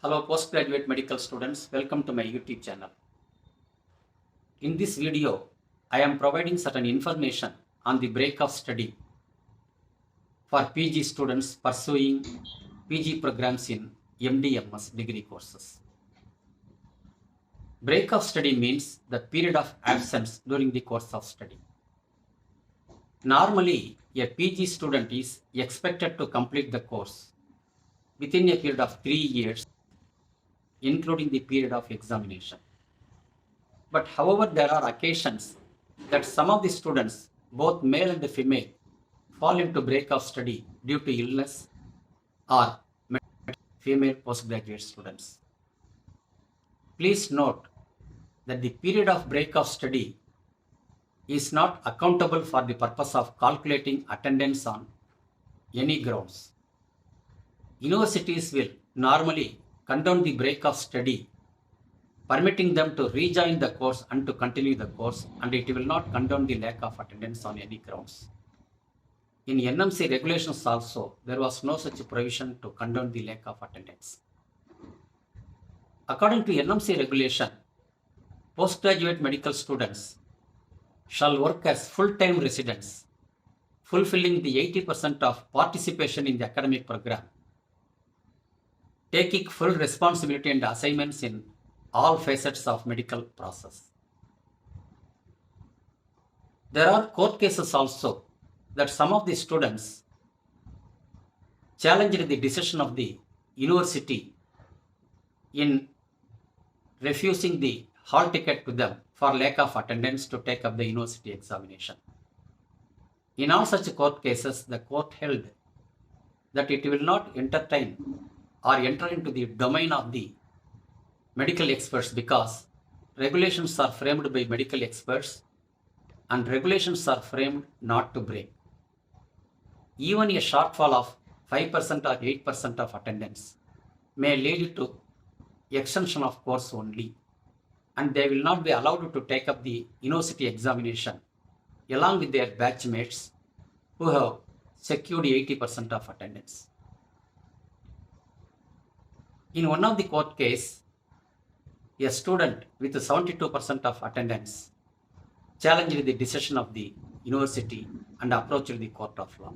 Hello postgraduate medical students, welcome to my YouTube channel. In this video, I am providing certain information on the break of study for PG students pursuing PG programs in M.B.B.S degree courses. Break of study means the period of absence during the course of study. Normally, a PG student is expected to complete the course within a period of 3 years, including the period of examination. But however, there are occasions that some of the students, both male and female, fall into break of study due to illness or female postgraduate students. Please note that the period of break of study is not accountable for the purpose of calculating attendance on any grounds. Universities will normally condone the break of study, permitting them to rejoin the course and to continue the course, and it will not condone the lack of attendance on any grounds. In NMC regulations also, there was no such provision to condone the lack of attendance. According to NMC regulation, postgraduate medical students shall work as full-time residents, fulfilling the 80% of participation in the academic program, taking full responsibility and assignments in all facets of medical process. There are court cases also that some of the students challenged the decision of the university in refusing the hall ticket to them for lack of attendance to take up the university examination. In all such court cases, the court held that it will not entertain or enter into the domain of the medical experts because regulations are framed by medical experts and regulations are framed not to break. Even a shortfall of 5% or 8% of attendance may lead to extension of course only, and they will not be allowed to take up the university examination along with their batchmates who have secured 80% of attendance. In one of the court case, a student with 72% of attendance challenged the decision of the university and approached the court of law.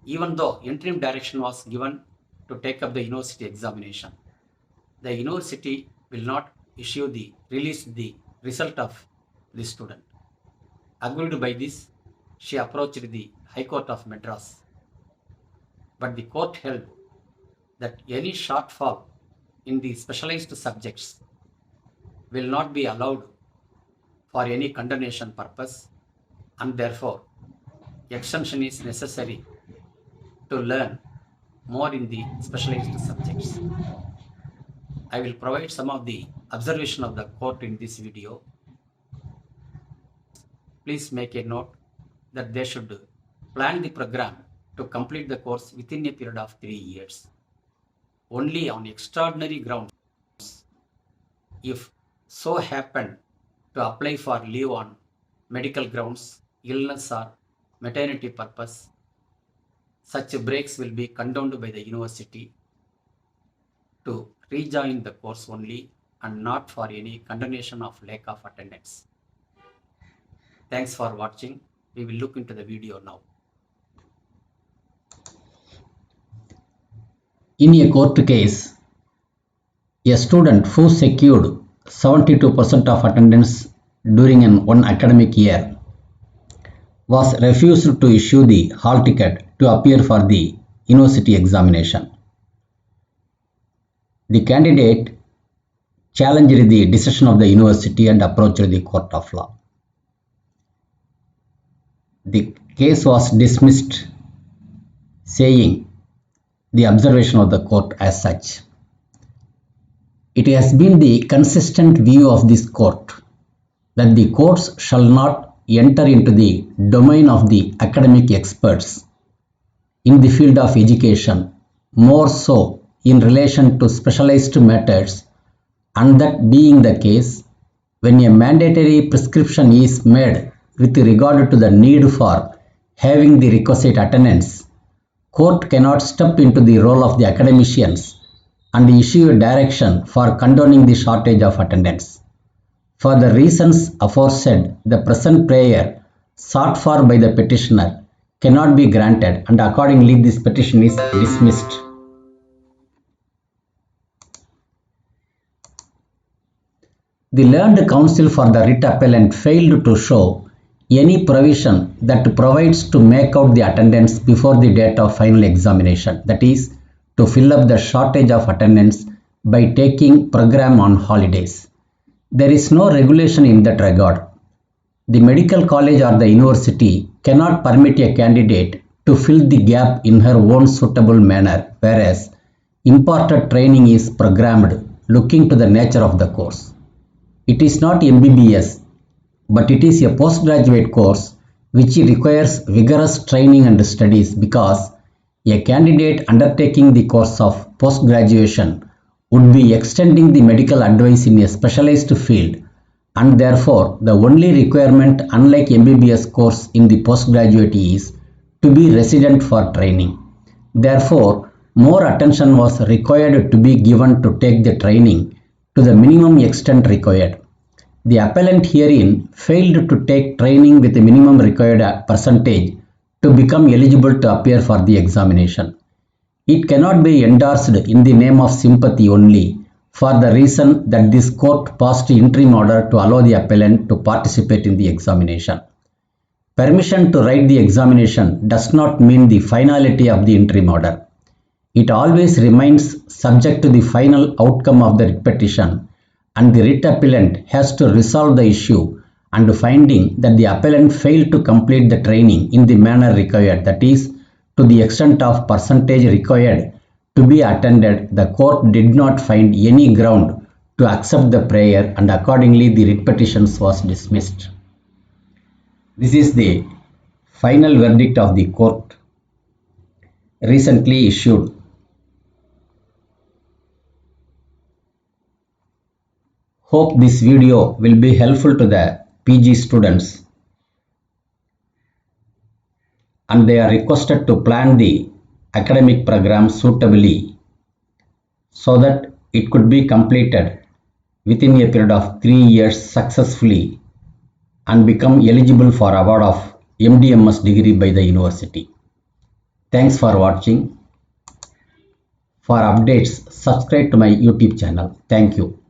Even though interim direction was given to take up the university examination, the university will not release the result of the student. Agreed by this, she approached the High Court of Madras, but the court held that any shortfall in the specialized subjects will not be allowed for any condemnation purpose, and therefore extension is necessary to learn more in the specialized subjects. I will provide some of the observation of the court in this video. Please make a note that they should plan the program to complete the course within a period of 3 years. Only on extraordinary grounds, if so happen to apply for leave on medical grounds, illness or maternity purpose, such breaks will be condoned by the university to rejoin the course only and not for any condemnation of lack of attendance. Thanks for watching. We will look into the video now. In a court case, a student who secured 72% of attendance during one academic year was refused to issue the hall ticket to appear for the university examination. The candidate challenged the decision of the university and approached the court of law. The case was dismissed, saying the observation of the court as such. It has been the consistent view of this court that the courts shall not enter into the domain of the academic experts in the field of education, more so in relation to specialized matters, and that being the case, when a mandatory prescription is made with regard to the need for having the requisite attendance, court cannot step into the role of the academicians and issue a direction for condoning the shortage of attendance. For the reasons aforesaid, the present prayer sought for by the petitioner cannot be granted, and accordingly this petition is dismissed. The learned counsel for the writ appellant failed to show any provision that provides to make out the attendance before the date of final examination, that is, to fill up the shortage of attendance by taking program on holidays. There is no regulation in that regard. The medical college or the university cannot permit a candidate to fill the gap in her own suitable manner, whereas imparted training is programmed looking to the nature of the course. It is not M.B.B.S, but it is a postgraduate course which requires vigorous training and studies, because a candidate undertaking the course of post-graduation would be extending the medical advice in a specialized field, and therefore the only requirement, unlike M.B.B.S course in the postgraduate, is to be resident for training. Therefore, more attention was required to be given to take the training to the minimum extent required. The appellant herein failed to take training with the minimum required percentage to become eligible to appear for the examination. It cannot be endorsed in the name of sympathy only, for the reason that this court passed interim order to allow the appellant to participate in the examination. Permission to write the examination does not mean the finality of the interim order. It always remains subject to the final outcome of the writ petition, and the writ appellant has to resolve the issue, and finding that the appellant failed to complete the training in the manner required, that is, to the extent of percentage required to be attended, the court did not find any ground to accept the prayer, and accordingly the writ petition was dismissed. This is the final verdict of the court recently issued. Hope this video will be helpful to the PG students, and they are requested to plan the academic program suitably so that it could be completed within a period of 3 years successfully and become eligible for award of M.B.B.S degree by the university. Thanks for watching. For updates, subscribe to my YouTube channel. Thank you.